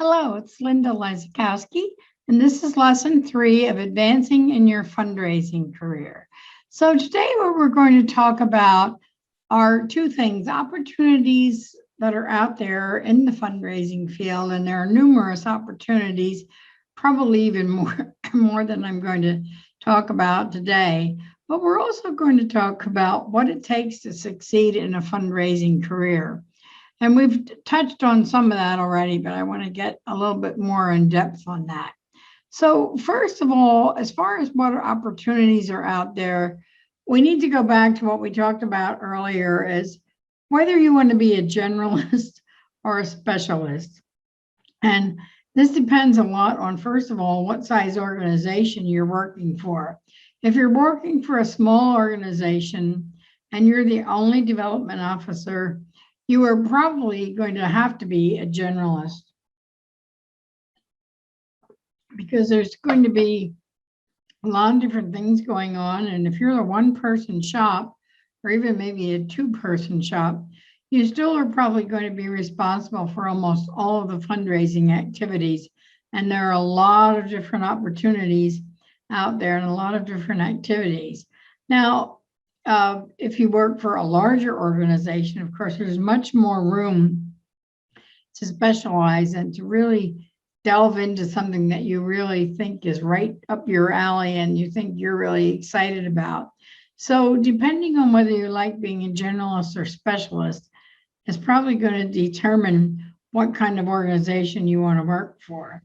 Hello, it's Linda Lysakowski, and this is lesson 3 of advancing in your fundraising career. So today what we're going to talk about are two things: opportunities that are out there in the fundraising field, and there are numerous opportunities, probably even more than I'm going to talk about today. But we're also going to talk about what it takes to succeed in a fundraising career. And we've touched on some of that already, but I want to get a little bit more in depth on that. So first of all, as far as what opportunities are out there, we need to go back to what we talked about earlier, is whether you want to be a generalist or a specialist. And this depends a lot on, first of all, what size organization you're working for. If you're working for a small organization and you're the only development officer, you are probably going to have to be a generalist, because there's going to be a lot of different things going on. And if you're a one-person shop, or even maybe a two-person shop, you still are probably going to be responsible for almost all of the fundraising activities. And there are a lot of different opportunities out there and a lot of different activities. Now, if you work for a larger organization, of course, there's much more room to specialize and to really delve into something that you really think is right up your alley and you think you're really excited about. So depending on whether you like being a generalist or specialist is probably going to determine what kind of organization you want to work for.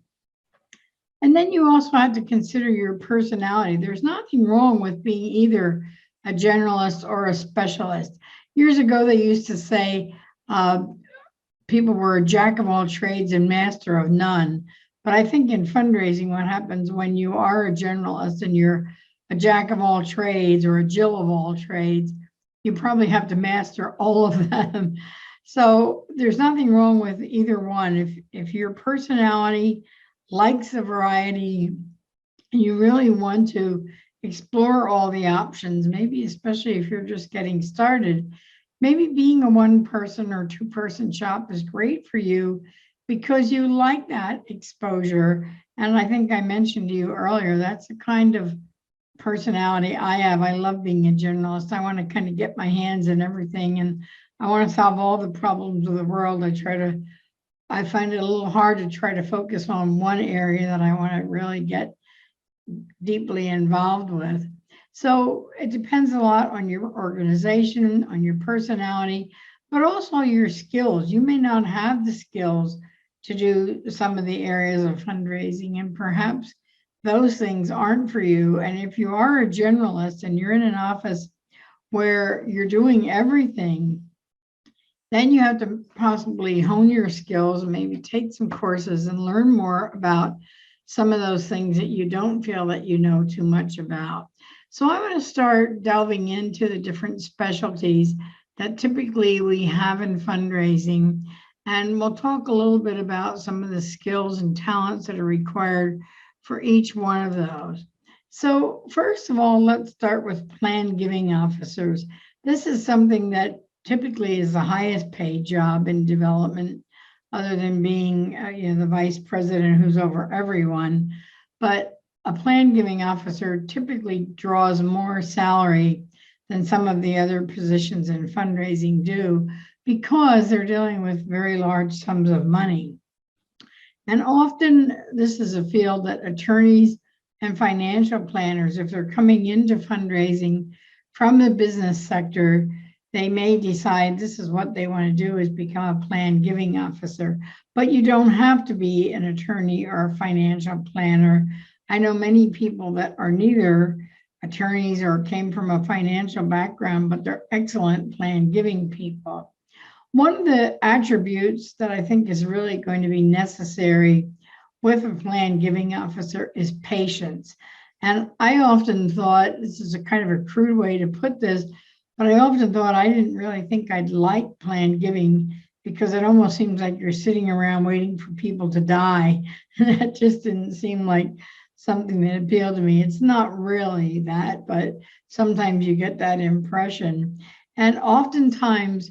And then you also have to consider your personality. There's nothing wrong with being either a generalist or a specialist. Years ago, they used to say people were a jack of all trades and master of none. But I think in fundraising, what happens when you are a generalist and you're a jack of all trades or a Jill of all trades, you probably have to master all of them. So there's nothing wrong with either one. If your personality likes a variety, you really want to explore all the options, maybe especially if you're just getting started, maybe being a one-person or two-person shop is great for you because you like that exposure. And I think I mentioned to you earlier, that's the kind of personality I have. I love being a generalist. I want to kind of get my hands in everything, and I want to solve all the problems of the world. I find it a little hard to try to focus on one area that I want to really get deeply involved with. So it depends a lot on your organization, on your personality, but also your skills. You may not have the skills to do some of the areas of fundraising, and perhaps those things aren't for you. And if you are a generalist and you're in an office where you're doing everything, then you have to possibly hone your skills and maybe take some courses and learn more about some of those things that you don't feel that you know too much about. So I'm going to start delving into the different specialties that typically we have in fundraising. And we'll talk a little bit about some of the skills and talents that are required for each one of those. So first of all, let's start with planned giving officers. This is something that typically is the highest paid job in development, other than being the vice president who's over everyone. But a planned giving officer typically draws more salary than some of the other positions in fundraising do, because they're dealing with very large sums of money. And often this is a field that attorneys and financial planners, if they're coming into fundraising from the business sector, they may decide this is what they want to do, is become a planned giving officer. But you don't have to be an attorney or a financial planner. I know many people that are neither attorneys or came from a financial background, but they're excellent planned giving people. One of the attributes that I think is really going to be necessary with a planned giving officer is patience. And I often thought, this is a kind of a crude way to put this, but I often thought I didn't really think I'd like planned giving, because it almost seems like you're sitting around waiting for people to die. And that just didn't seem like something that appealed to me. It's not really that, but sometimes you get that impression. And oftentimes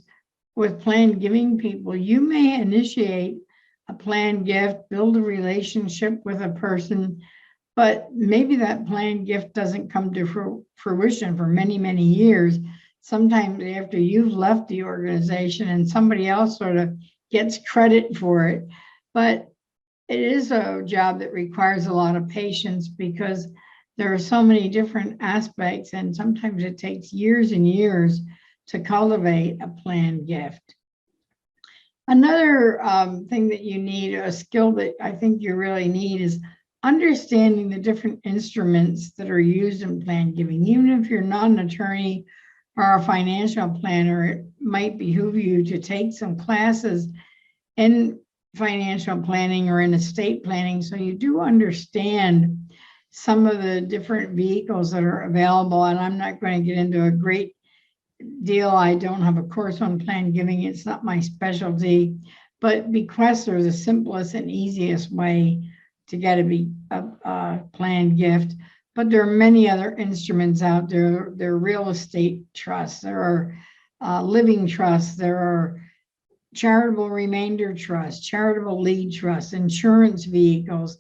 with planned giving people, you may initiate a planned gift, build a relationship with a person, but maybe that planned gift doesn't come to fruition for many, many years. Sometimes after you've left the organization and somebody else sort of gets credit for it. But it is a job that requires a lot of patience because there are so many different aspects, and sometimes it takes years and years to cultivate a planned gift. Another thing that you need, a skill that I think you really need, is understanding the different instruments that are used in planned giving. Even if you're not an attorney or a financial planner, it might behoove you to take some classes in financial planning or in estate planning so you do understand some of the different vehicles that are available. And I'm not going to get into a great deal. I don't have a course on planned giving. It's not my specialty, but bequests are the simplest and easiest way to get a planned gift. But there are many other instruments out there. There are real estate trusts, there are living trusts, there are charitable remainder trusts, charitable lead trusts, insurance vehicles,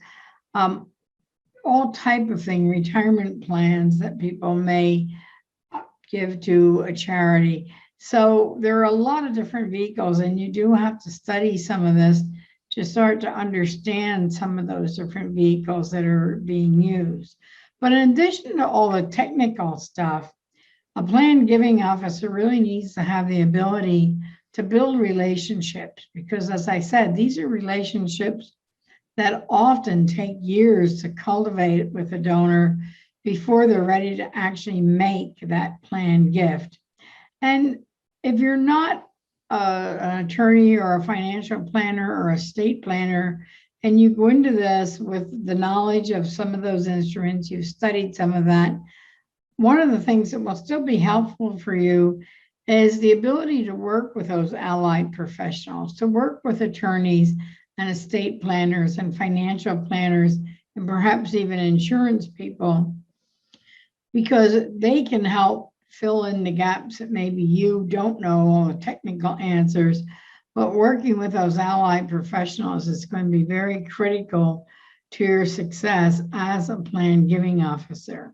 all type of thing, retirement plans that people may give to a charity. So there are a lot of different vehicles, and you do have to study some of this to start to understand some of those different vehicles that are being used. But in addition to all the technical stuff, a planned giving officer really needs to have the ability to build relationships, because as I said, these are relationships that often take years to cultivate with a donor before they're ready to actually make that planned gift. And if you're not an attorney or a financial planner or a estate planner, and you go into this with the knowledge of some of those instruments, you've studied some of that, one of the things that will still be helpful for you is the ability to work with those allied professionals, to work with attorneys and estate planners and financial planners, and perhaps even insurance people, because they can help fill in the gaps that maybe you don't know all the technical answers. But working with those allied professionals is going to be very critical to your success as a planned giving officer.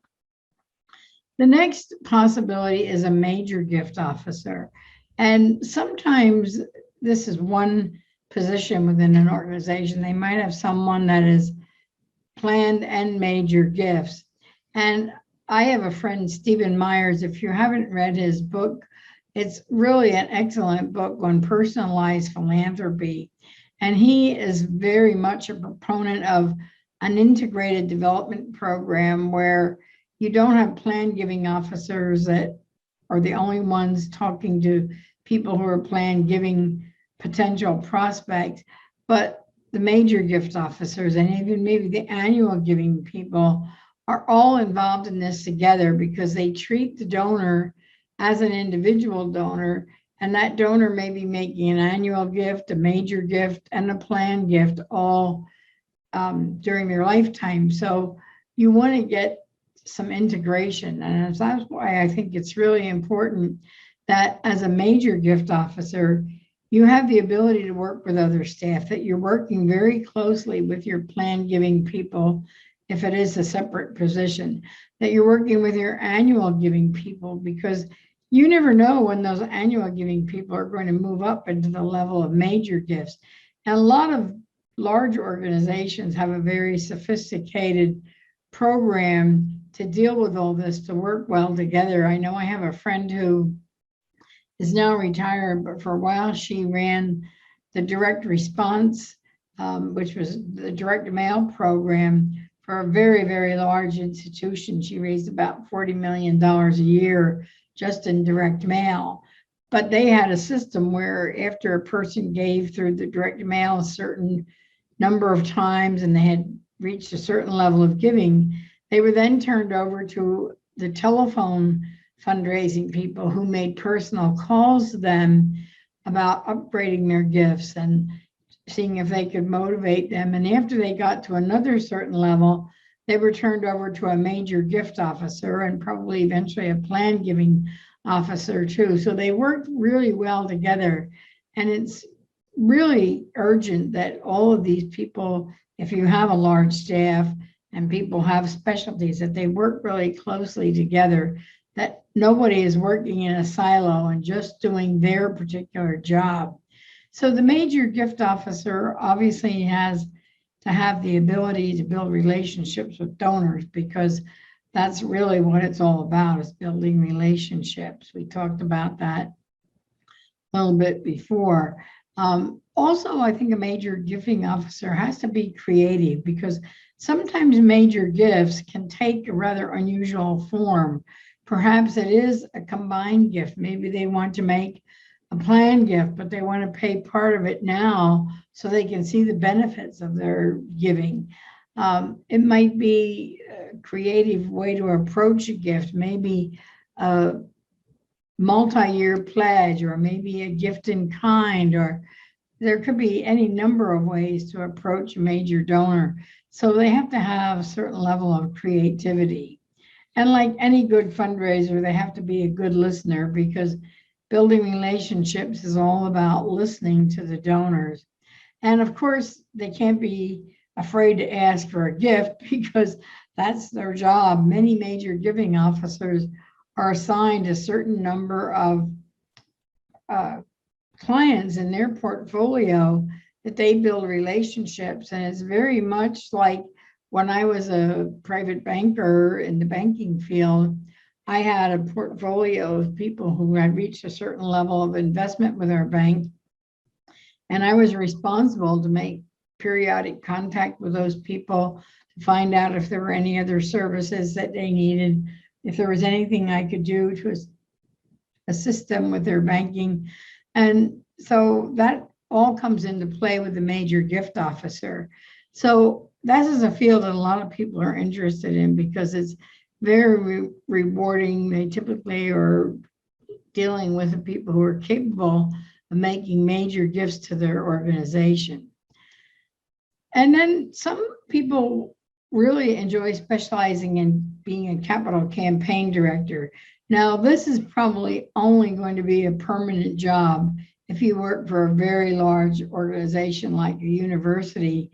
The next possibility is a major gift officer. And sometimes this is one position within an organization. They might have someone that is planned and major gifts. And I have a friend, Stephen Myers. If you haven't read his book, it's really an excellent book on personalized philanthropy. And he is very much a proponent of an integrated development program where you don't have planned giving officers that are the only ones talking to people who are planned giving potential prospects, but the major gift officers and even maybe the annual giving people are all involved in this together, because they treat the donor as an individual donor, and that donor may be making an annual gift, a major gift, and a planned gift all during their lifetime. So you want to get some integration, and that's why I think it's really important that as a major gift officer, you have the ability to work with other staff, that you're working very closely with your planned giving people, if it is a separate position, that you're working with your annual giving people, because you never know when those annual giving people are going to move up into the level of major gifts. And a lot of large organizations have a very sophisticated program to deal with all this, to work well together. I know I have a friend who is now retired, but for a while she ran the direct response, which was the direct mail program for a very, very large institution. She raised about $40 million a year just in direct mail. But they had a system where after a person gave through the direct mail a certain number of times and they had reached a certain level of giving, they were then turned over to the telephone fundraising people who made personal calls to them about upgrading their gifts and seeing if they could motivate them. And after they got to another certain level, they were turned over to a major gift officer and probably eventually a planned giving officer too. So they worked really well together. And it's really urgent that all of these people, if you have a large staff and people have specialties, that they work really closely together, that nobody is working in a silo and just doing their particular job. So the major gift officer obviously has to have the ability to build relationships with donors, because that's really what it's all about, is building relationships. We talked about that a little bit before. Also, I think a major gifting officer has to be creative, because sometimes major gifts can take a rather unusual form. Perhaps it is a combined gift. Maybe they want to make a planned gift, but they want to pay part of it now so they can see the benefits of their giving. It might be a creative way to approach a gift, maybe a multi-year pledge, or maybe a gift in kind, or there could be any number of ways to approach a major donor. So they have to have a certain level of creativity. And like any good fundraiser, they have to be a good listener, because building relationships is all about listening to the donors. And of course, they can't be afraid to ask for a gift, because that's their job. Many major giving officers are assigned a certain number of clients in their portfolio that they build relationships. And it's very much like when I was a private banker in the banking field, I had a portfolio of people who had reached a certain level of investment with our bank. And I was responsible to make periodic contact with those people to find out if there were any other services that they needed, if there was anything I could do to assist them with their banking. And so that all comes into play with the major gift officer. So that is a field that a lot of people are interested in, because it's very rewarding. They typically are dealing with the people who are capable of making major gifts to their organization. And then some people really enjoy specializing in being a capital campaign director. Now, this is probably only going to be a permanent job if you work for a very large organization like a university,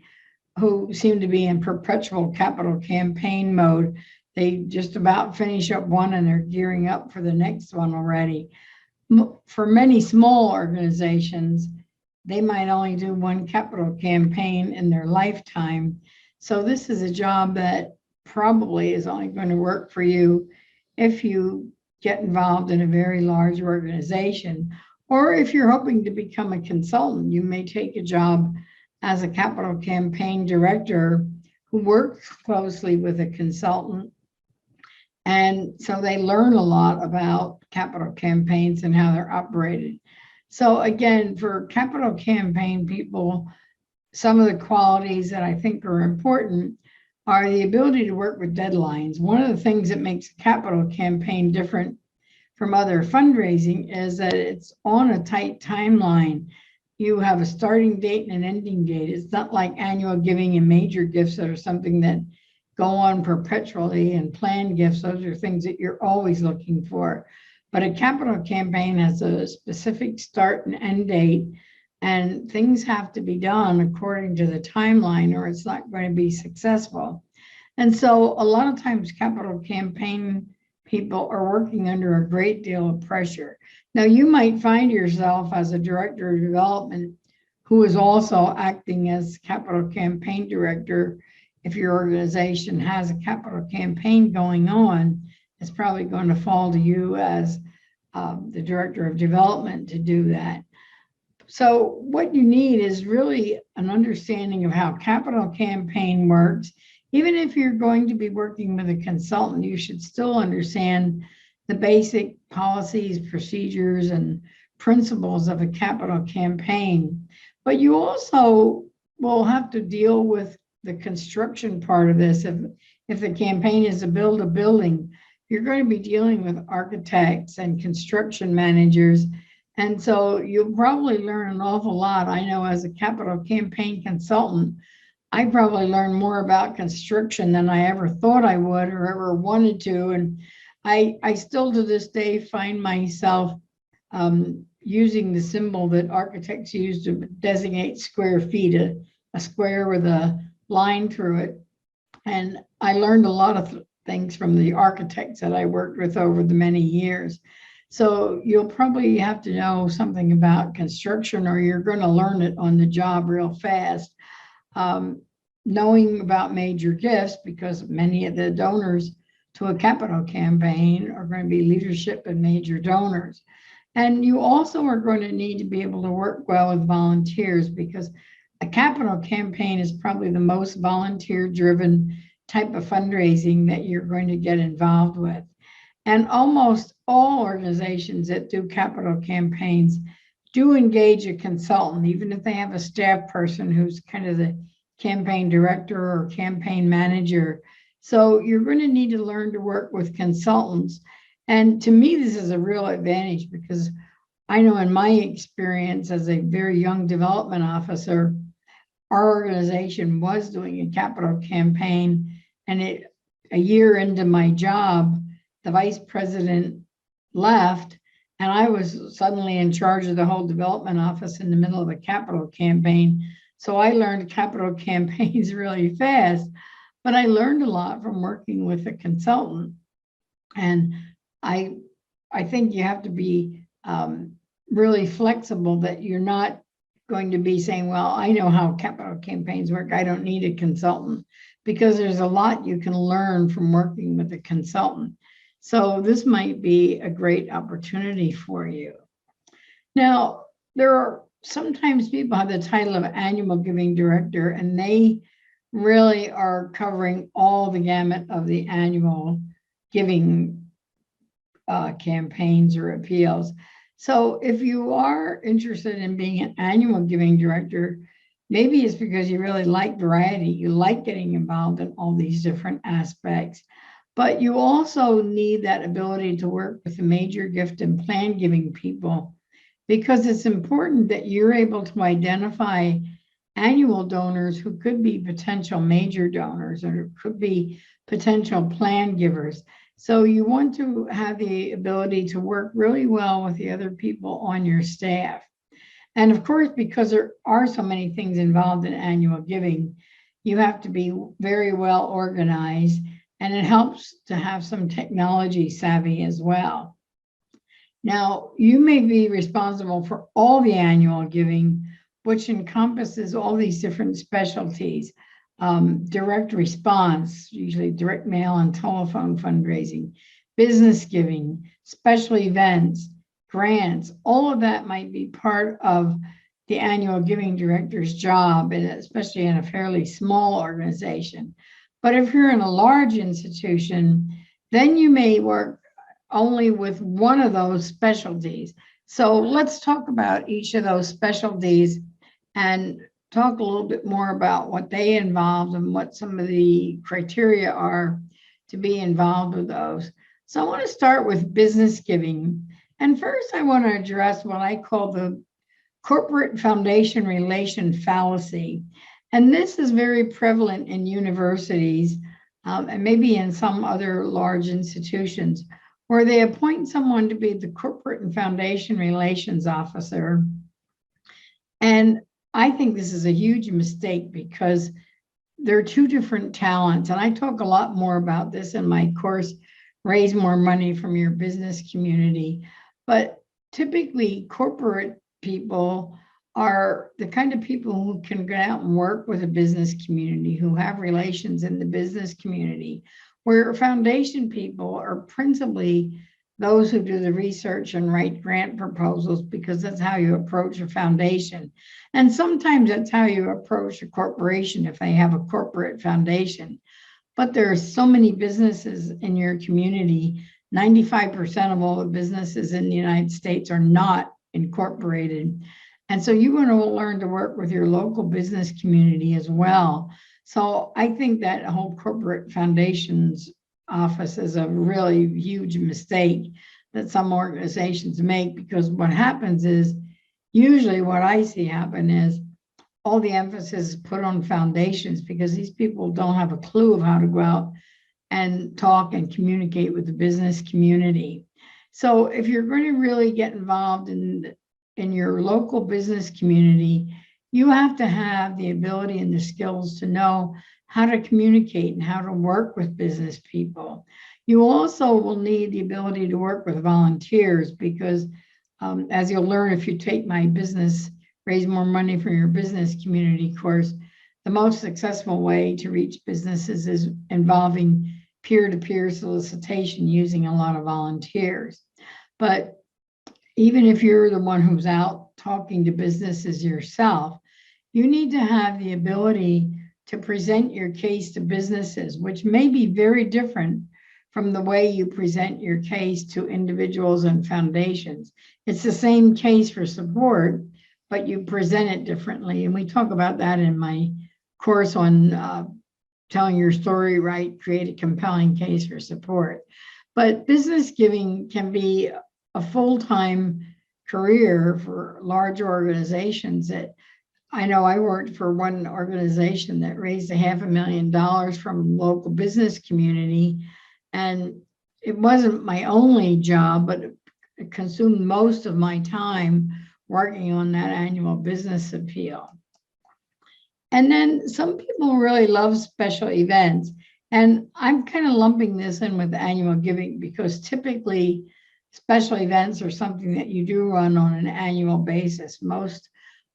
who seem to be in perpetual capital campaign mode. They just about finish up one and they're gearing up for the next one already. For many small organizations, they might only do one capital campaign in their lifetime. So this is a job that probably is only going to work for you if you get involved in a very large organization, or if you're hoping to become a consultant. You may take a job as a capital campaign director who works closely with a consultant. And so they learn a lot about capital campaigns and how they're operated. So again, for capital campaign people, some of the qualities that I think are important are the ability to work with deadlines. One of the things that makes a capital campaign different from other fundraising is that it's on a tight timeline. You have a starting date and an ending date. It's not like annual giving and major gifts that are something that go on perpetually, and planned gifts, those are things that you're always looking for. But a capital campaign has a specific start and end date, and things have to be done according to the timeline, or it's not going to be successful. And so a lot of times capital campaign people are working under a great deal of pressure. Now, you might find yourself as a director of development who is also acting as capital campaign director. If your organization has a capital campaign going on, it's probably going to fall to you as the director of development to do that. So what you need is really an understanding of how capital campaign works. Even if you're going to be working with a consultant, you should still understand the basic policies, procedures, and principles of a capital campaign. But you also will have to deal with the construction part of this. If the campaign is to build a building, you're going to be dealing with architects and construction managers. And so you'll probably learn an awful lot. I know as a capital campaign consultant, I probably learned more about construction than I ever thought I would or ever wanted to. And I still to this day find myself, using the symbol that architects use to designate square feet, a square with a line through it. And I learned a lot of things from the architects that I worked with over the many years. So you'll probably have to know something about construction, or you're going to learn it on the job real fast. Knowing about major gifts, because many of the donors to a capital campaign are going to be leadership and major donors. And you also are going to need to be able to work well with volunteers, because a capital campaign is probably the most volunteer-driven type of fundraising that you're going to get involved with. And almost all organizations that do capital campaigns do engage a consultant, even if they have a staff person who's kind of the campaign director or campaign manager. So you're going to need to learn to work with consultants. And to me, this is a real advantage, because I know in my experience as a very young development officer, our organization was doing a capital campaign, and a year into my job, the vice president left, and I was suddenly in charge of the whole development office in the middle of a capital campaign. So I learned capital campaigns really fast, but I learned a lot from working with a consultant. And I think you have to be really flexible, that you're not going to be saying, well, I know how capital campaigns work, I don't need a consultant, because there's a lot you can learn from working with a consultant. So this might be a great opportunity for you. Now, there are sometimes people have the title of annual giving director, and they really are covering all the gamut of the annual giving campaigns or appeals. So if you are interested in being an annual giving director, maybe it's because you really like variety. You like getting involved in all these different aspects, but you also need that ability to work with the major gift and plan giving people, because it's important that you're able to identify annual donors who could be potential major donors or could be potential plan givers. So you want to have the ability to work really well with the other people on your staff. And of course, because there are so many things involved in annual giving, you have to be very well organized, and it helps to have some technology savvy as well. Now, you may be responsible for all the annual giving, which encompasses all these different specialties. Direct response, usually direct mail and telephone fundraising, business giving, special events, grants, all of that might be part of the annual giving director's job, and especially in a fairly small organization. But if you're in a large institution, then you may work only with one of those specialties. So let's talk about each of those specialties and talk a little bit more about what they involve and what some of the criteria are to be involved with those. So I want to start with business giving. And first, I want to address what I call the corporate foundation relation fallacy. And this is very prevalent in universities and maybe in some other large institutions, where they appoint someone to be the corporate and foundation relations officer. And I think this is a huge mistake, because there are two different talents. And I talk a lot more about this in my course, Raise More Money from Your Business Community. But typically, corporate people are the kind of people who can get out and work with a business community, who have relations in the business community, where foundation people are principally those who do the research and write grant proposals, because that's how you approach a foundation. And sometimes that's how you approach a corporation if they have a corporate foundation. But there are so many businesses in your community. 95% of all the businesses in the United States are not incorporated. And so you want to learn to work with your local business community as well. So I think that whole corporate foundations office is a really huge mistake that some organizations make, because what happens is, usually what I see happen is all the emphasis is put on foundations, because these people don't have a clue of how to go out and talk and communicate with the business community. So if you're going to really get involved in in your local business community, you have to have the ability and the skills to know how to communicate and how to work with business people. You also will need the ability to work with volunteers because as you'll learn if you take my business, raise more money for your business community course, the most successful way to reach businesses is involving peer-to-peer solicitation using a lot of volunteers. But even if you're the one who's out talking to businesses yourself, you need to have the ability to present your case to businesses, which may be very different from the way you present your case to individuals and foundations. It's the same case for support, but you present it differently. And we talk about that in my course on telling your story right, create a compelling case for support. But business giving can be a full-time career for large organizations. That I know I worked for one organization that raised $500,000 from local business community. And it wasn't my only job, but it consumed most of my time working on that annual business appeal. And then some people really love special events. And I'm kind of lumping this in with annual giving because typically special events are something that you do run on an annual basis. Most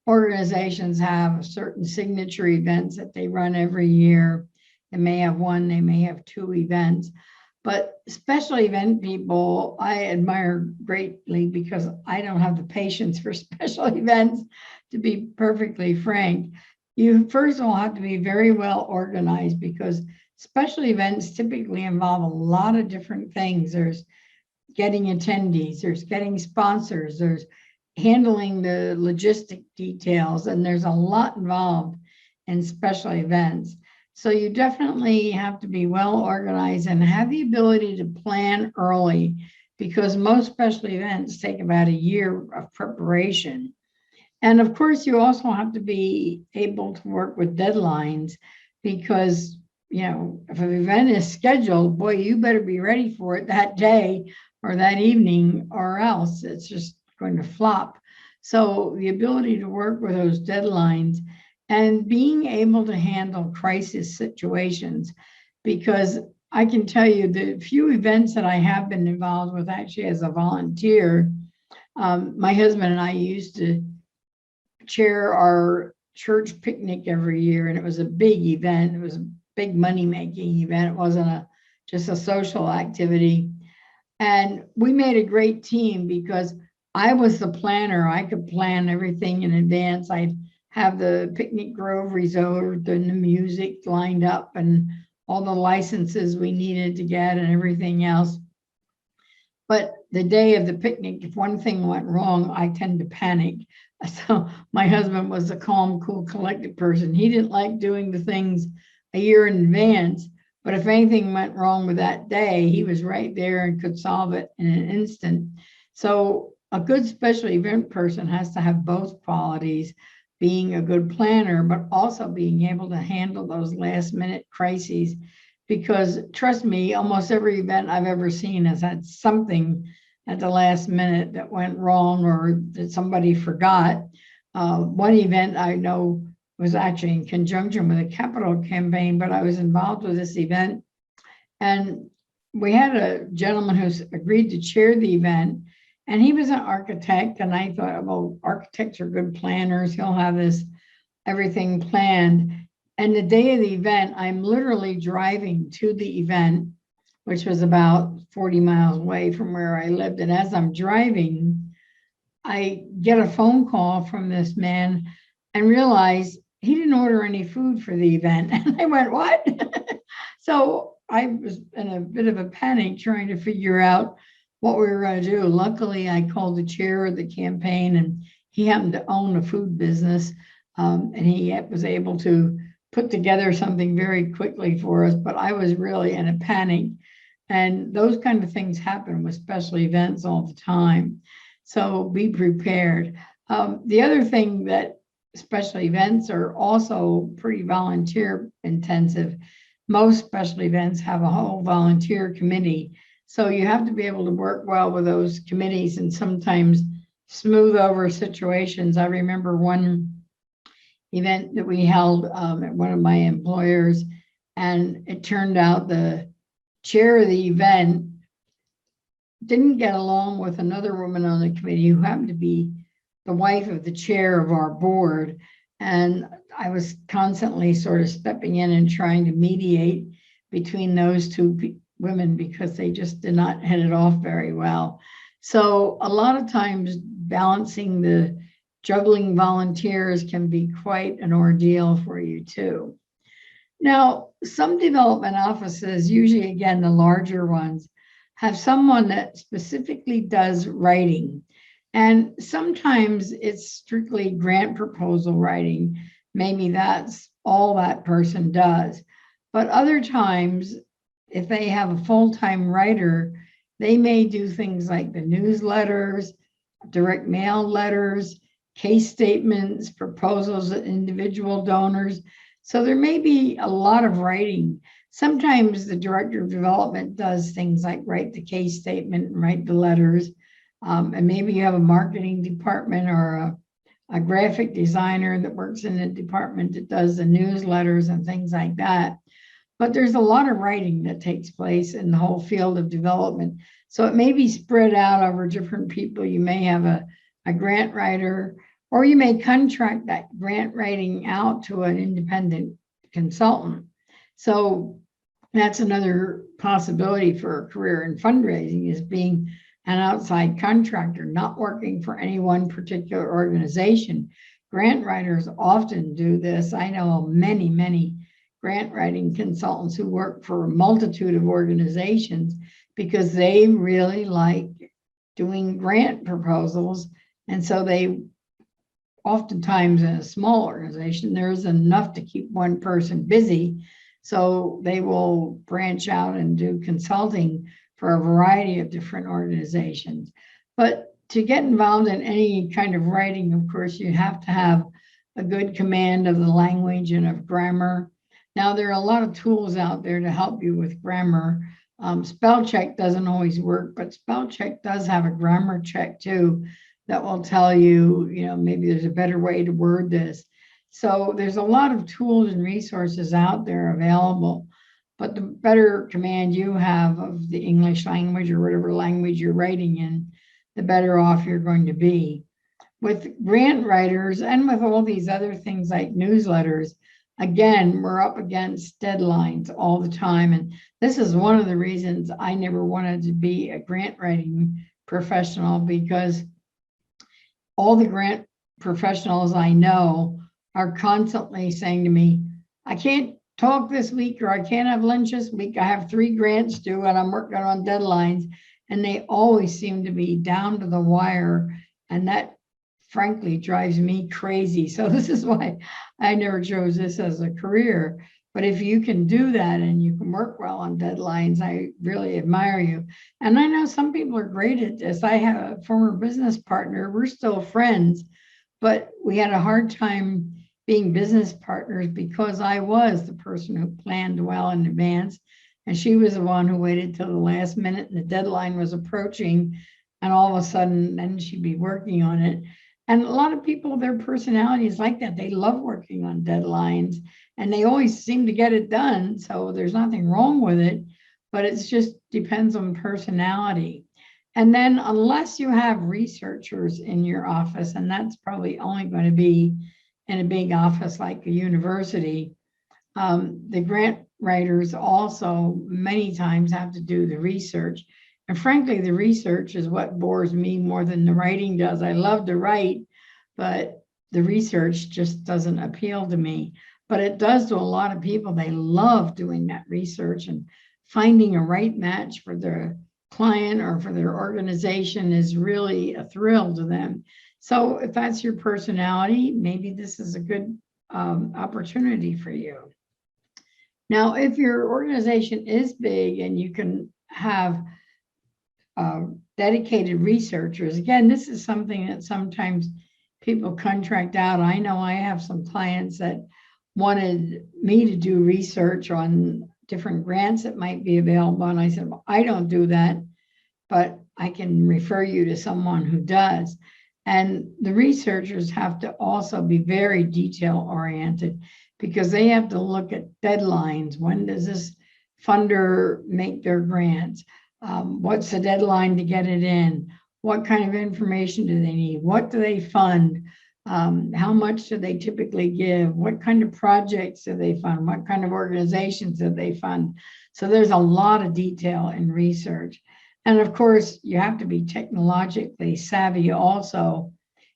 organizations have certain signature events that they run every year. They may have one, they may have two events. But special event people, I admire greatly because I don't have the patience for special events, to be perfectly frank. You first of all have to be very well organized because special events typically involve a lot of different things. There's getting attendees, there's getting sponsors, there's handling the logistic details, and there's a lot involved in special events. So you definitely have to be well organized and have the ability to plan early because most special events take about a year of preparation. And of course, you also have to be able to work with deadlines because, you know, if an event is scheduled, boy, you better be ready for it that day or that evening, or else it's just going to flop. So the ability to work with those deadlines and being able to handle crisis situations, because I can tell you the few events that I have been involved with actually as a volunteer, my husband and I used to chair our church picnic every year, and it was a big event. It was a big money-making event. It wasn't just a social activity. And we made a great team because I was the planner. I could plan everything in advance. I'd have the picnic grove reserved and the music lined up and all the licenses we needed to get and everything else. But the day of the picnic, if one thing went wrong, I tend to panic. So my husband was a calm, cool, collected person. He didn't like doing the things a year in advance, but if anything went wrong with that day, he was right there and could solve it in an instant. So a good special event person has to have both qualities, being a good planner, but also being able to handle those last minute crises. Because trust me, almost every event I've ever seen has had something at the last minute that went wrong or that somebody forgot. One event I know was actually in conjunction with a capital campaign, but I was involved with this event. And we had a gentleman who's agreed to chair the event, and he was an architect. And I thought, well, architects are good planners. He'll have everything planned. And the day of the event, I'm literally driving to the event, which was about 40 miles away from where I lived. And as I'm driving, I get a phone call from this man and realize he didn't order any food for the event. And I went, what? So I was in a bit of a panic trying to figure out what we were going to do. Luckily, I called the chair of the campaign, and he happened to own a food business. And he was able to put together something very quickly for us, but I was really in a panic. And those kind of things happen with special events all the time. So be prepared. The other thing that special events are also pretty volunteer intensive. Most special events have a whole volunteer committee. So you have to be able to work well with those committees. And sometimes smooth over situations. I remember one event that we held at one of my employers, and it turned out the chair of the event didn't get along with another woman on the committee who happened to be the wife of the chair of our board. And I was constantly sort of stepping in and trying to mediate between those two women because they just did not hit it off very well. So a lot of times balancing the juggling volunteers can be quite an ordeal for you too. Now, some development offices, usually again, the larger ones, have someone that specifically does writing. And sometimes it's strictly grant proposal writing. Maybe that's all that person does. But other times, if they have a full-time writer, they may do things like the newsletters, direct mail letters, case statements, proposals to individual donors. So there may be a lot of writing. Sometimes the director of development does things like write the case statement and write the letters. And maybe you have a marketing department or a graphic designer that works in the department that does the newsletters and things like that. But there's a lot of writing that takes place in the whole field of development. So it may be spread out over different people. You may have a grant writer, or you may contract that grant writing out to an independent consultant. So that's another possibility for a career in fundraising, is being an outside contractor, not working for any one particular organization. Grant writers often do this. I know many, many grant writing consultants who work for a multitude of organizations because they really like doing grant proposals. And so they oftentimes, in a small organization, there is enough to keep one person busy. So they will branch out and do consulting for a variety of different organizations. But to get involved in any kind of writing, of course, you have to have a good command of the language and of grammar. Now, there are a lot of tools out there to help you with grammar. Spell check doesn't always work, but spell check does have a grammar check too that will tell you, maybe there's a better way to word this. So there's a lot of tools and resources out there available, but the better command you have of the English language or whatever language you're writing in, the better off you're going to be. With grant writers and with all these other things like newsletters, again, we're up against deadlines all the time. And this is one of the reasons I never wanted to be a grant writing professional, because all the grant professionals I know are constantly saying to me, I can't talk this week, or I can't have lunch this week. I have 3 grants due and I'm working on deadlines. And they always seem to be down to the wire. And that frankly drives me crazy. So this is why I never chose this as a career. But if you can do that and you can work well on deadlines, I really admire you. And I know some people are great at this. I have a former business partner. We're still friends, but we had a hard time being business partners because I was the person who planned well in advance. And she was the one who waited till the last minute and the deadline was approaching. And all of a sudden, then she'd be working on it. And a lot of people, their personality is like that. They love working on deadlines and they always seem to get it done. So there's nothing wrong with it, but it just depends on personality. And then unless you have researchers in your office, and that's probably only going to be in a big office like a university, the grant writers also many times have to do the research. And frankly, the research is what bores me more than the writing does. I love to write, but the research just doesn't appeal to me. But it does to a lot of people. They love doing that research, and finding a right match for their client or for their organization is really a thrill to them. So if that's your personality, maybe this is a good opportunity for you. Now, if your organization is big and you can have dedicated researchers, again, this is something that sometimes people contract out. I know I have some clients that wanted me to do research on different grants that might be available. And I said, well, I don't do that, but I can refer you to someone who does. And the researchers have to also be very detail oriented because they have to look at deadlines. When does this funder make their grants? What's the deadline to get it in? What kind of information do they need? What do they fund? How much do they typically give? What kind of projects do they fund? What kind of organizations do they fund? So there's a lot of detail in research. And of course, you have to be technologically savvy also,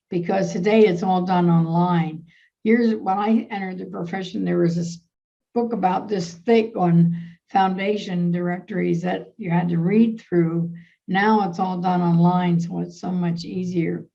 because today it's all done online. Years when I entered the profession, there was this book about this thick on foundation directories that you had to read through. Now it's all done online, so it's so much easier.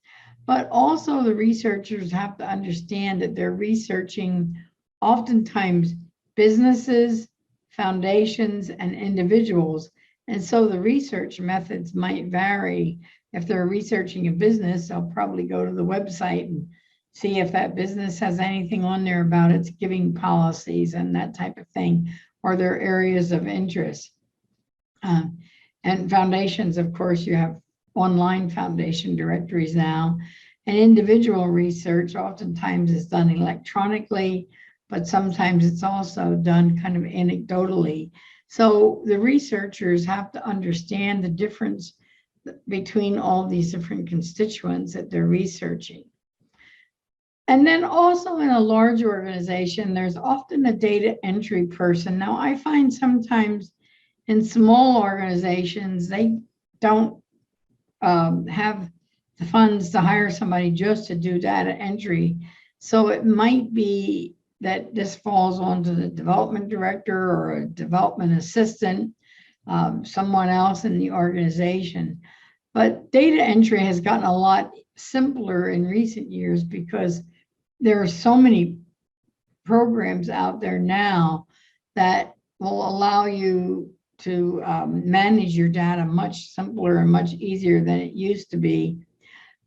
But also the researchers have to understand that they're researching oftentimes businesses, foundations, and individuals. And so the research methods might vary. If they're researching a business, they'll probably go to the website and see if that business has anything on there about its giving policies and that type of thing, or their areas of interest. And foundations, of course, you have online foundation directories now. And individual research oftentimes is done electronically, but sometimes it's also done kind of anecdotally. So the researchers have to understand the difference between all these different constituents that they're researching. And then also in a large organization, there's often a data entry person. Now, I find sometimes in small organizations, they don't have the funds to hire somebody just to do data entry. So it might be that this falls onto the development director or a development assistant, someone else in the organization. But data entry has gotten a lot simpler in recent years because there are so many programs out there now that will allow you to manage your data much simpler and much easier than it used to be.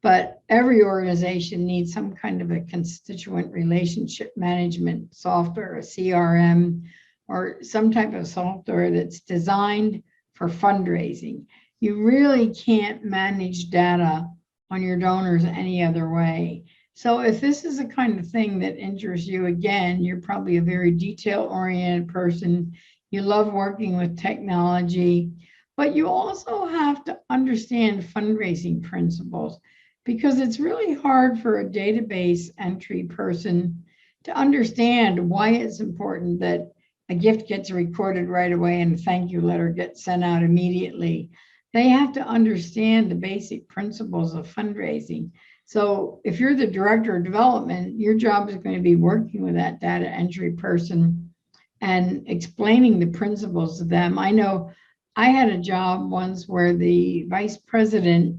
But every organization needs some kind of a constituent relationship management software, a CRM, or some type of software that's designed for fundraising. You really can't manage data on your donors any other way. So if this is the kind of thing that interests you, again, you're probably a very detail-oriented person. You love working with technology, but you also have to understand fundraising principles, because it's really hard for a database entry person to understand why it's important that a gift gets recorded right away and a thank you letter gets sent out immediately. They have to understand the basic principles of fundraising. So if you're the director of development, your job is going to be working with that data entry person and explaining the principles to them. I know I had a job once where the vice president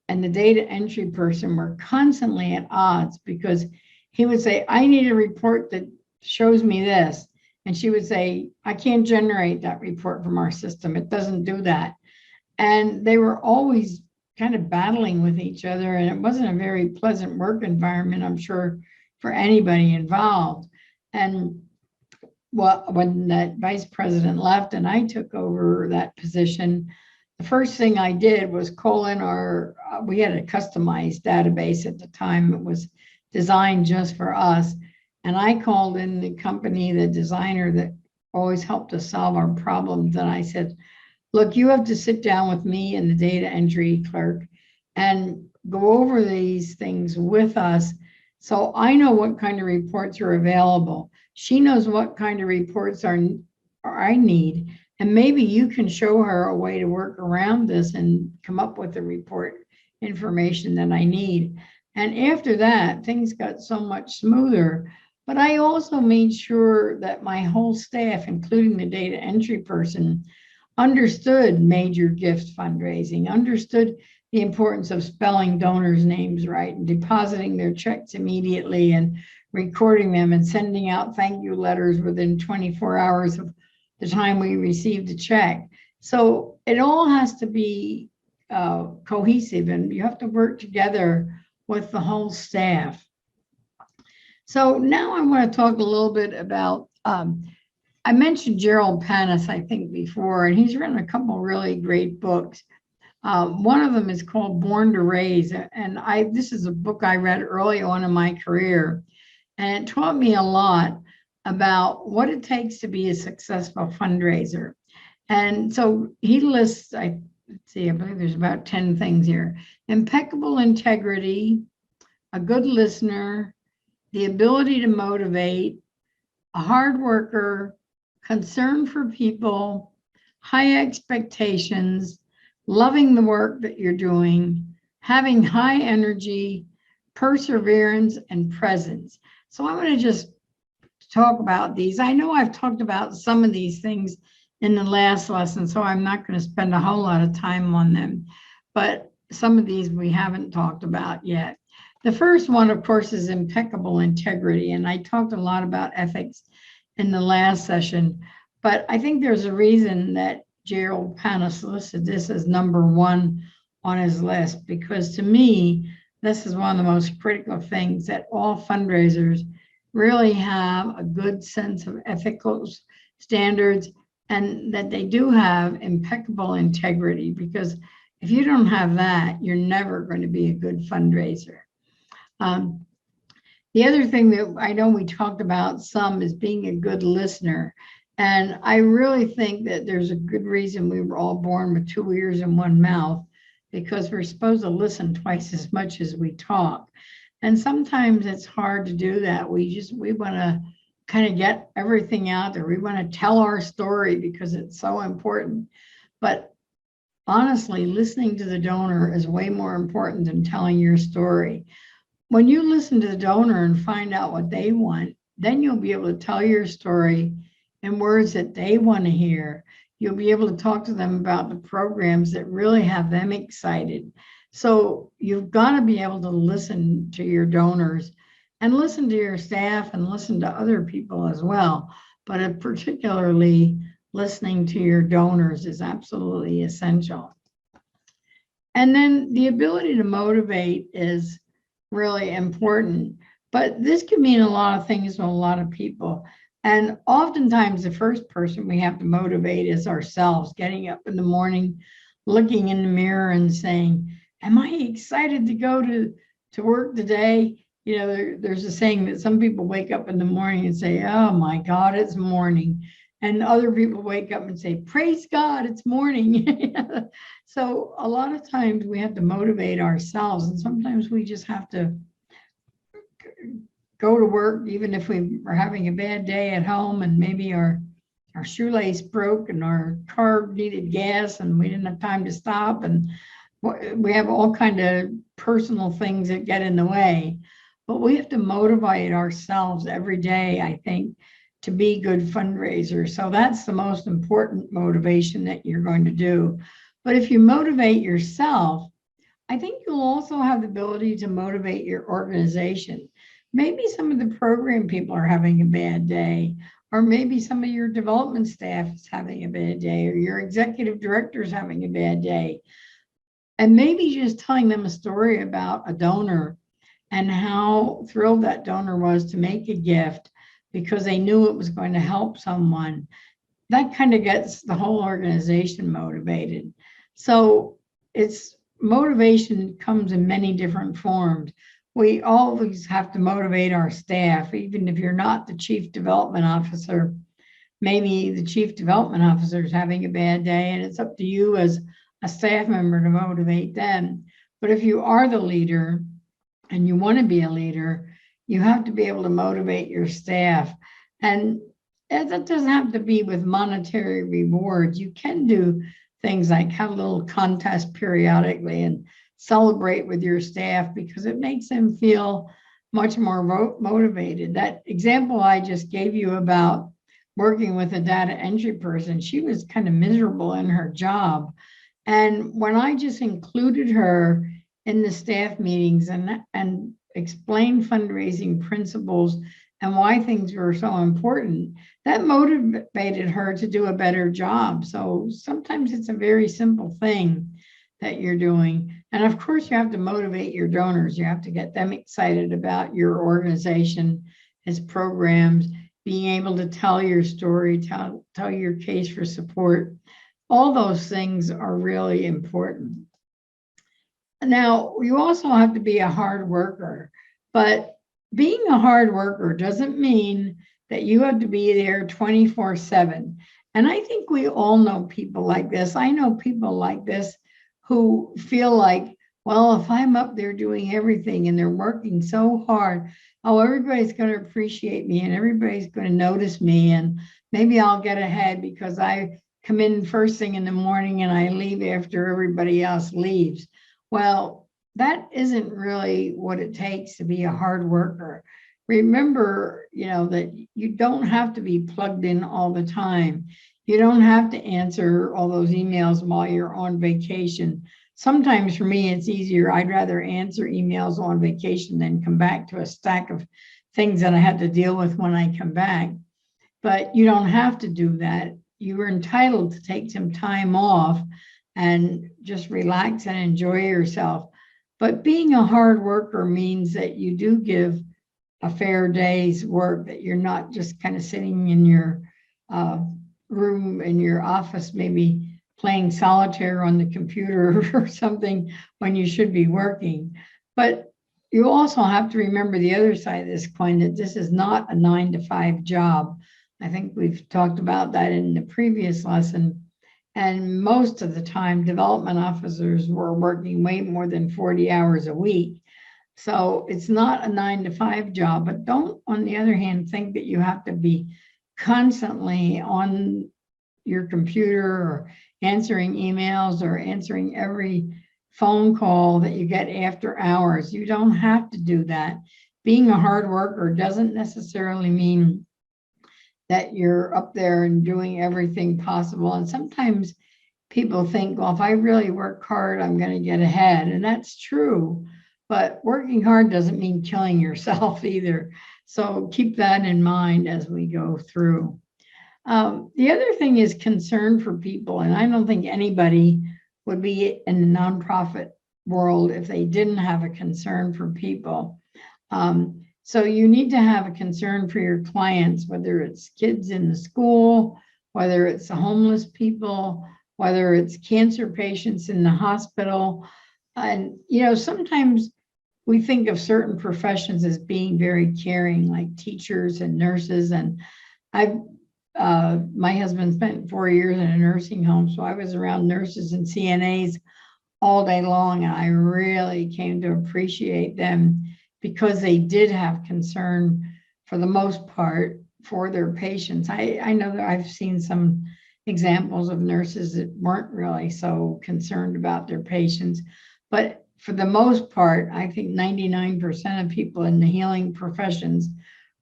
and the data entry person were constantly at odds, because he would say, I need a report that shows me this. And she would say, I can't generate that report from our system. It doesn't do that. And they were always kind of battling with each other. And it wasn't a very pleasant work environment, I'm sure, for anybody involved. And well, when that vice president left and I took over that position, the first thing I did was call in our, we had a customized database at the time. It was designed just for us. And I called in the company, the designer that always helped us solve our problems. And I said, look, you have to sit down with me and the data entry clerk and go over these things with us, so I know what kind of reports are available. She knows what kind of reports I need. And maybe you can show her a way to work around this and come up with the report information that I need. And after that, things got so much smoother. But I also made sure that my whole staff, including the data entry person, understood major gift fundraising, understood the importance of spelling donors' names right and depositing their checks immediately and recording them and sending out thank you letters within 24 hours of the time we received a check. So it all has to be cohesive, and you have to work together with the whole staff. So now I want to talk a little bit about, I mentioned Gerald Panis, I think, before, and he's written a couple really great books. One of them is called Born to Raise. And this is a book I read early on in my career. And it taught me a lot about what it takes to be a successful fundraiser. And so he lists, let's see, I believe there's about 10 things here: impeccable integrity, a good listener, the ability to motivate, a hard worker, concern for people, high expectations, loving the work that you're doing, having high energy, perseverance, and presence. So I'm going to just talk about these. I know I've talked about some of these things in the last lesson, so I'm not going to spend a whole lot of time on them, but some of these we haven't talked about yet. The first one, of course, is impeccable integrity, and I talked a lot about ethics in the last session, but I think there's a reason that Gerald Panis listed this as number one on his list, because to me, this is one of the most critical things, that all fundraisers really have a good sense of ethical standards and that they do have impeccable integrity, because if you don't have that, you're never going to be a good fundraiser. The other thing that I know we talked about some is being a good listener. And I really think that there's a good reason we were all born with 2 ears and 1 mouth, because we're supposed to listen twice as much as we talk. And sometimes it's hard to do that. We want to kind of get everything out there. We want to tell our story because it's so important. But honestly, listening to the donor is way more important than telling your story. When you listen to the donor and find out what they want, then you'll be able to tell your story in words that they want to hear. You'll be able to talk to them about the programs that really have them excited. So you've got to be able to listen to your donors and listen to your staff and listen to other people as well. But particularly listening to your donors is absolutely essential. And then the ability to motivate is really important. But this can mean a lot of things to a lot of people. And oftentimes the first person we have to motivate is ourselves, getting up in the morning, looking in the mirror and saying, am I excited to go to work today? You know, there's a saying that some people wake up in the morning and say, oh my God, it's morning. And other people wake up and say, praise God, it's morning. So a lot of times we have to motivate ourselves. And sometimes we just have to go to work, even if we are having a bad day at home and maybe our shoelace broke and our car needed gas and we didn't have time to stop. And we have all kind of personal things that get in the way. But we have to motivate ourselves every day, I think, to be good fundraisers. So that's the most important motivation that you're going to do. But if you motivate yourself, I think you'll also have the ability to motivate your organization. Maybe some of the program people are having a bad day, or maybe some of your development staff is having a bad day, or your executive director is having a bad day. And maybe just telling them a story about a donor and how thrilled that donor was to make a gift because they knew it was going to help someone. That kind of gets the whole organization motivated. So it's motivation comes in many different forms. We always have to motivate our staff, even if you're not the chief development officer. Maybe the chief development officer is having a bad day and it's up to you as a staff member to motivate them. But if you are the leader and you want to be a leader, you have to be able to motivate your staff. And that doesn't have to be with monetary rewards. You can do things like have a little contest periodically and celebrate with your staff because it makes them feel much more motivated. That example I just gave you about working with a data entry person, she was kind of miserable in her job. And when I just included her in the staff meetings and explained fundraising principles and why things were so important, that motivated her to do a better job. So sometimes it's a very simple thing that you're doing. And of course, you have to motivate your donors. You have to get them excited about your organization, its programs, being able to tell your story, tell your case for support. All those things are really important. Now, you also have to be a hard worker, but being a hard worker doesn't mean that you have to be there 24/7. And I think we all know people like this. I know people like this who feel like, well, if I'm up there doing everything and they're working so hard, oh, everybody's going to appreciate me and everybody's going to notice me. And maybe I'll get ahead because I come in first thing in the morning and I leave after everybody else leaves. Well, that isn't really what it takes to be a hard worker. Remember, that you don't have to be plugged in all the time. You don't have to answer all those emails while you're on vacation. Sometimes for me, it's easier. I'd rather answer emails on vacation than come back to a stack of things that I had to deal with when I come back. But you don't have to do that. You are entitled to take some time off and just relax and enjoy yourself. But being a hard worker means that you do give a fair day's work, that you're not just kind of sitting in your room in your office, maybe playing solitaire on the computer or something when you should be working. But you also have to remember the other side of this coin, that this is not a 9-to-5 job. I think we've talked about that in the previous lesson. And most of the time, development officers were working way more than 40 hours a week. So it's not a 9-to-5 job, but don't, on the other hand, think that you have to be constantly on your computer or answering emails or answering every phone call that you get after hours. You don't have to do that. Being a hard worker doesn't necessarily mean that you're up there and doing everything possible. And sometimes people think, well, if I really work hard, I'm going to get ahead. And that's true. But working hard doesn't mean killing yourself either. So keep that in mind as we go through. The other thing is concern for people. And I don't think anybody would be in the nonprofit world if they didn't have a concern for people. So you need to have a concern for your clients, whether it's kids in the school, whether it's the homeless people, whether it's cancer patients in the hospital. And, sometimes we think of certain professions as being very caring, like teachers and nurses. And my husband spent 4 years in a nursing home, so I was around nurses and CNAs all day long, and I really came to appreciate them because they did have concern, for the most part, for their patients. I know that I've seen some examples of nurses that weren't really so concerned about their patients, but for the most part, I think 99% of people in the healing professions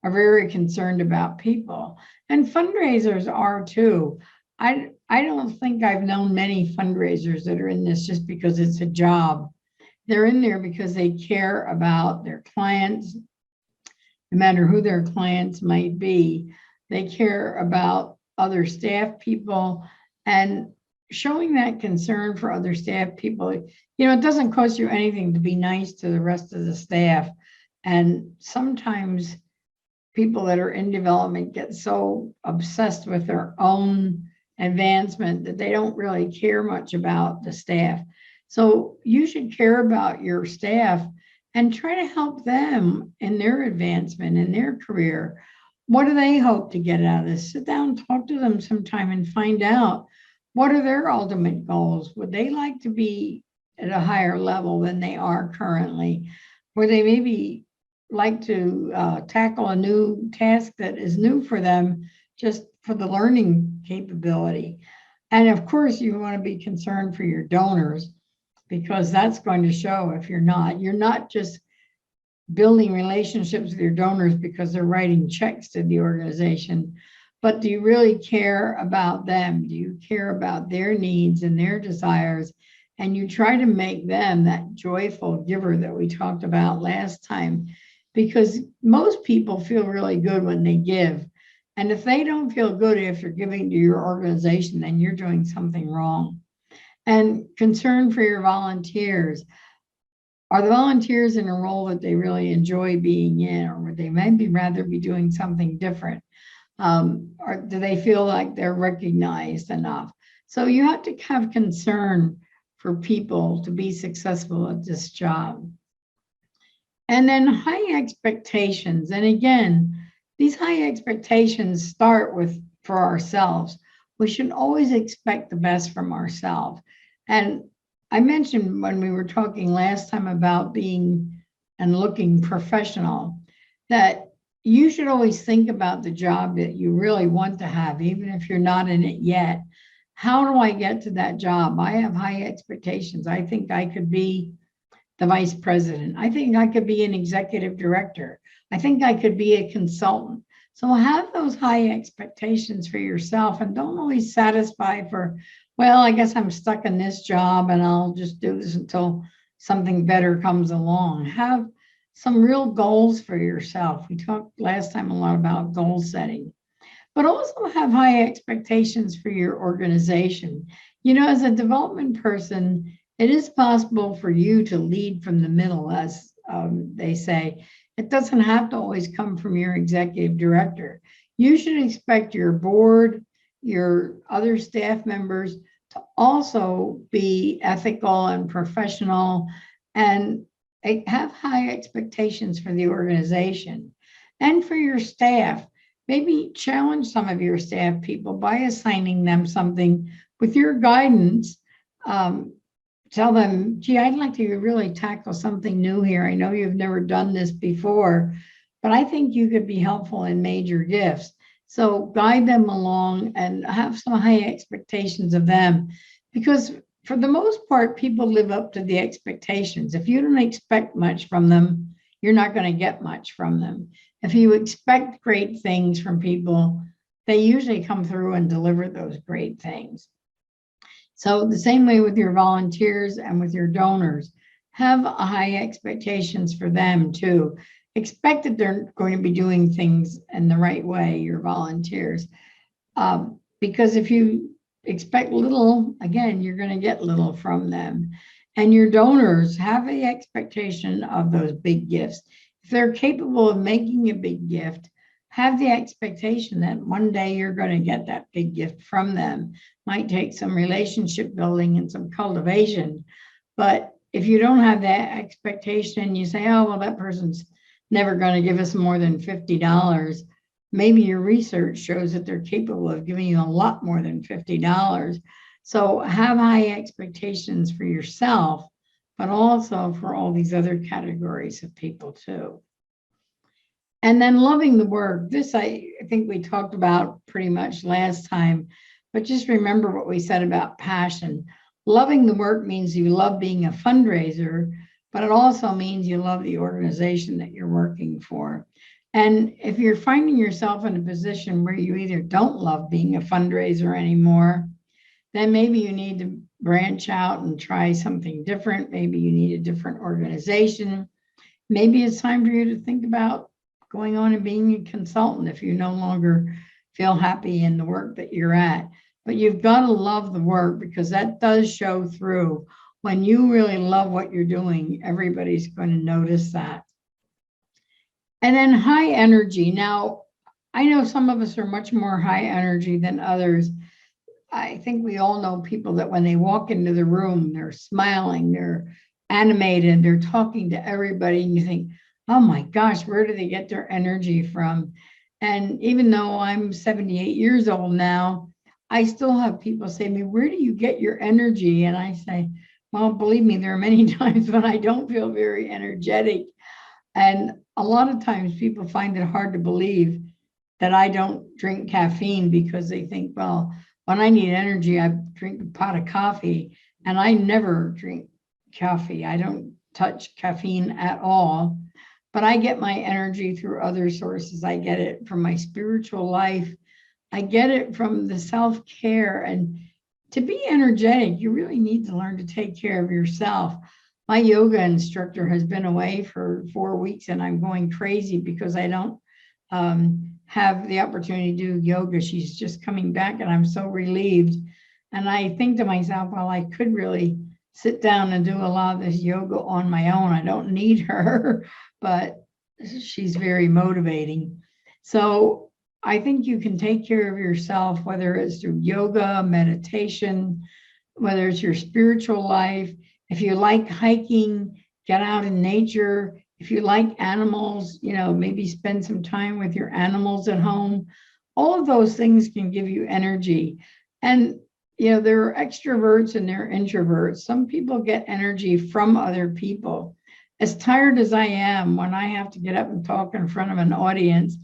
are very concerned about people. And fundraisers are too. I don't think I've known many fundraisers that are in this just because it's a job. They're in there because they care about their clients, no matter who their clients might be. They care about other staff people, and showing that concern for other staff people, it doesn't cost you anything to be nice to the rest of the staff. And sometimes people that are in development get so obsessed with their own advancement that they don't really care much about the staff. So you should care about your staff and try to help them in their advancement in their career. What do they hope to get out of this? Sit down, talk to them sometime and find out, what are their ultimate goals? Would they like to be at a higher level than they are currently? Would they maybe like to tackle a new task that is new for them, just for the learning capability? And of course, you want to be concerned for your donors, because that's going to show if you're not just building relationships with your donors because they're writing checks to the organization, but do you really care about them? Do you care about their needs and their desires? And you try to make them that joyful giver that we talked about last time, because most people feel really good when they give. And if they don't feel good after giving to your organization, then you're doing something wrong. And concern for your volunteers. Are the volunteers in a role that they really enjoy being in, or would they maybe rather be doing something different? Or do they feel like they're recognized enough? So you have to have concern for people to be successful at this job. And then high expectations. And again, these high expectations start with for ourselves. We should always expect the best from ourselves. And I mentioned when we were talking last time about being and looking professional, that you should always think about the job that you really want to have, even if you're not in it yet. How do I get to that job? I have high expectations. I think I could be the vice president. I think I could be an executive director. I think I could be a consultant. So have those high expectations for yourself and don't always satisfy for, well, I guess I'm stuck in this job and I'll just do this until something better comes along. Have some real goals for yourself. We talked last time a lot about goal setting, but also have high expectations for your organization. You know, as a development person, it is possible for you to lead from the middle, as they say. It doesn't have to always come from your executive director. You should expect your board, your other staff members to also be ethical and professional and have high expectations for the organization and for your staff. Maybe challenge some of your staff people by assigning them something with your guidance. Tell them, gee, I'd like to really tackle something new here. I know you've never done this before, but I think you could be helpful in major gifts. So guide them along and have some high expectations of them, because for the most part, people live up to the expectations. If you don't expect much from them, you're not going to get much from them. If you expect great things from people, they usually come through and deliver those great things. So the same way with your volunteers and with your donors, have high expectations for them too. Expect that they're going to be doing things in the right way, your volunteers. Because if you expect little, again, you're going to get little from them. And your donors have the expectation of those big gifts. If they're capable of making a big gift, have the expectation that one day you're going to get that big gift from them. Might take some relationship building and some cultivation. But if you don't have that expectation, you say, oh, well, that person's never going to give us more than $50. Maybe your research shows that they're capable of giving you a lot more than $50. So have high expectations for yourself, but also for all these other categories of people too. And then loving the work. This I think we talked about pretty much last time, but just remember what we said about passion. Loving the work means you love being a fundraiser, but it also means you love the organization that you're working for. And if you're finding yourself in a position where you either don't love being a fundraiser anymore, then maybe you need to branch out and try something different. Maybe you need a different organization. Maybe it's time for you to think about going on and being a consultant if you no longer feel happy in the work that you're at. But you've got to love the work, because that does show through. When you really love what you're doing, everybody's going to notice that. And then high energy. Now, I know some of us are much more high energy than others. I think we all know people that when they walk into the room, they're smiling, they're animated, they're talking to everybody, and you think, oh my gosh, where do they get their energy from? And even though I'm 78 years old now, I still have people say to me, where do you get your energy? And I say, well, believe me, there are many times when I don't feel very energetic. And a lot of times people find it hard to believe that I don't drink caffeine, because they think, well, when I need energy, I drink a pot of coffee, and I never drink coffee. I don't touch caffeine at all, but I get my energy through other sources. I get it from my spiritual life. I get it from the self-care. And to be energetic, you really need to learn to take care of yourself. My yoga instructor has been away for 4 weeks, and I'm going crazy because I don't have the opportunity to do yoga. She's just coming back, and I'm so relieved. And I think to myself, well, I could really sit down and do a lot of this yoga on my own. I don't need her, but she's very motivating. So I think you can take care of yourself, whether it's through yoga, meditation, whether it's your spiritual life, if you like hiking, get out in nature. If you like animals, maybe spend some time with your animals at home. All of those things can give you energy. And, there are extroverts and there are introverts. Some people get energy from other people. As tired as I am, when I have to get up and talk in front of an audience,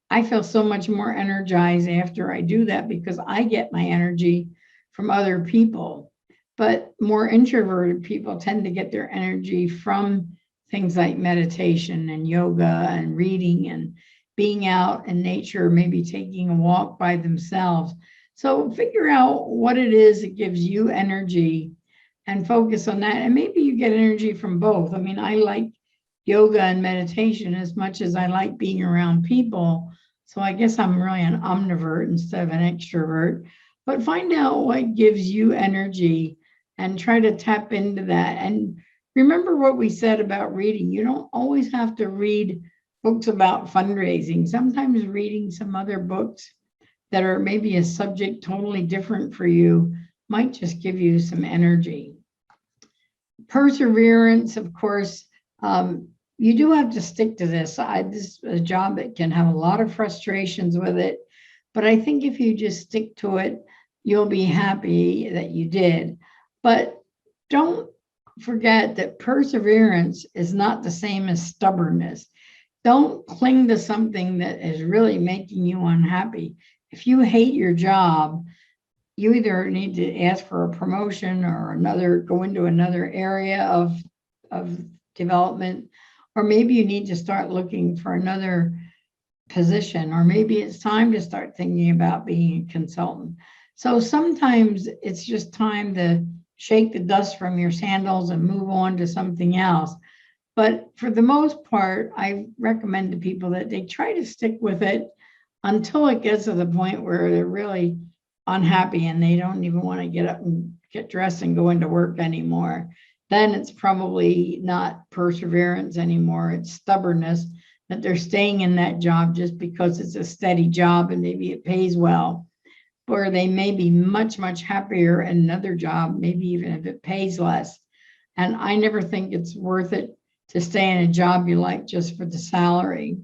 I feel so much more energized after I do that because I get my energy from other people. But more introverted people tend to get their energy from things like meditation and yoga and reading and being out in nature, maybe taking a walk by themselves. So figure out what it is that gives you energy and focus on that. And maybe you get energy from both. I mean, I like yoga and meditation as much as I like being around people. So I guess I'm really an omnivert instead of an extrovert. But find out what gives you energy and try to tap into that. And remember what we said about reading. You don't always have to read books about fundraising. Sometimes reading some other books that are maybe a subject totally different for you might just give you some energy. Perseverance, of course, you do have to stick to this. This is a job that can have a lot of frustrations with it, but I think if you just stick to it, you'll be happy that you did. But don't forget that perseverance is not the same as stubbornness. Don't cling to something that is really making you unhappy. If you hate your job, you either need to ask for a promotion or go into another area of development, or maybe you need to start looking for another position, or maybe it's time to start thinking about being a consultant. So sometimes it's just time to shake the dust from your sandals and move on to something else. But for the most part, I recommend to people that they try to stick with it until it gets to the point where they're really unhappy and they don't even want to get up and get dressed and go into work anymore. Then it's probably not perseverance anymore. It's stubbornness that they're staying in that job just because it's a steady job and maybe it pays well. Or they may be much, much happier in another job, maybe even if it pays less. And I never think it's worth it to stay in a job you like just for the salary.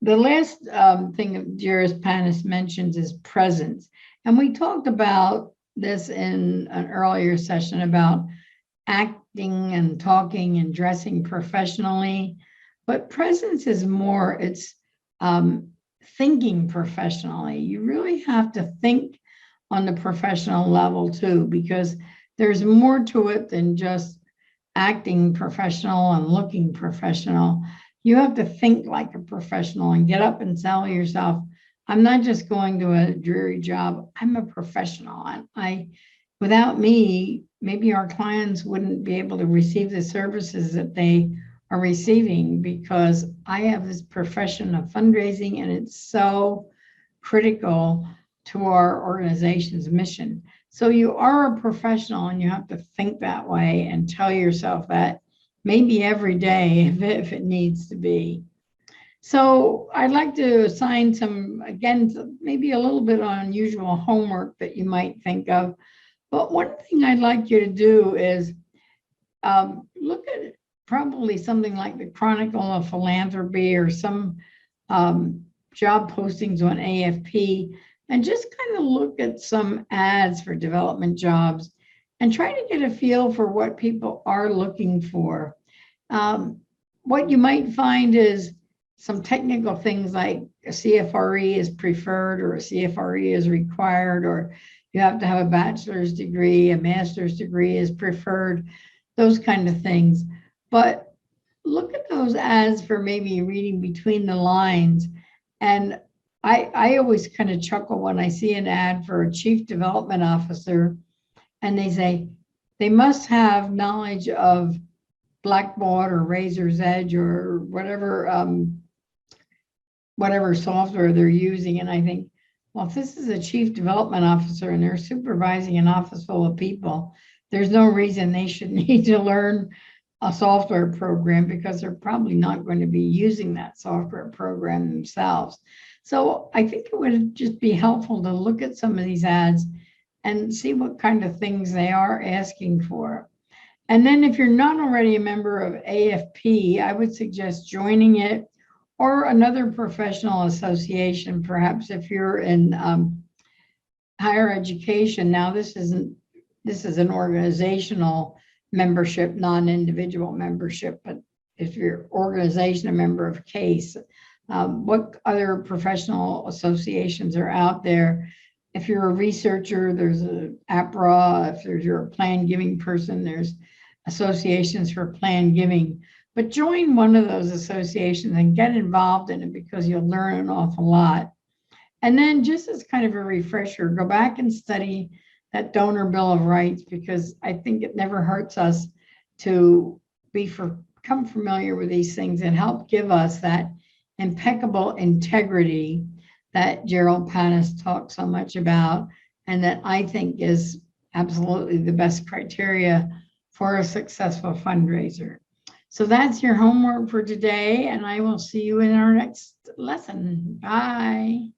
The last thing Jairus Panis mentions is presence. And we talked about this in an earlier session about acting and talking and dressing professionally. But presence is more, it's thinking professionally. You really have to think on the professional level too, because there's more to it than just acting professional and looking professional. You have to think like a professional and get up and tell yourself, I'm not just going to a dreary job, I'm a professional. And without me, maybe our clients wouldn't be able to receive the services that they are receiving, because I have this profession of fundraising and it's so critical to our organization's mission. So you are a professional and you have to think that way and tell yourself that maybe every day if it needs to be. So I'd like to assign some, again, maybe a little bit unusual homework that you might think of. But one thing I'd like you to do is look at probably something like the Chronicle of Philanthropy or some job postings on AFP, and just kind of look at some ads for development jobs and try to get a feel for what people are looking for. What you might find is some technical things like a CFRE is preferred or a CFRE is required, or you have to have a bachelor's degree, a master's degree is preferred, those kind of things. But look at those ads for maybe reading between the lines. And I always kind of chuckle when I see an ad for a chief development officer and they say they must have knowledge of Blackboard or Razor's Edge or whatever software they're using. And I think, well, if this is a chief development officer and they're supervising an office full of people, there's no reason they should need to learn a software program, because they're probably not going to be using that software program themselves. So I think it would just be helpful to look at some of these ads and see what kind of things they are asking for. And then if you're not already a member of AFP, I would suggest joining it or another professional association, perhaps if you're in higher education. Now, this is an organizational membership, non-individual membership, but if your organization a member of CASE, what other professional associations are out there? If you're a researcher, there's a APRA. If you're a plan giving person, there's associations for plan giving. But join one of those associations and get involved in it, because you'll learn an awful lot. And then, just as kind of a refresher, go back and study that donor bill of rights, because I think it never hurts us to become familiar with these things and help give us that impeccable integrity that Gerald Panis talks so much about, and that I think is absolutely the best criteria for a successful fundraiser. So that's your homework for today, and I will see you in our next lesson. Bye.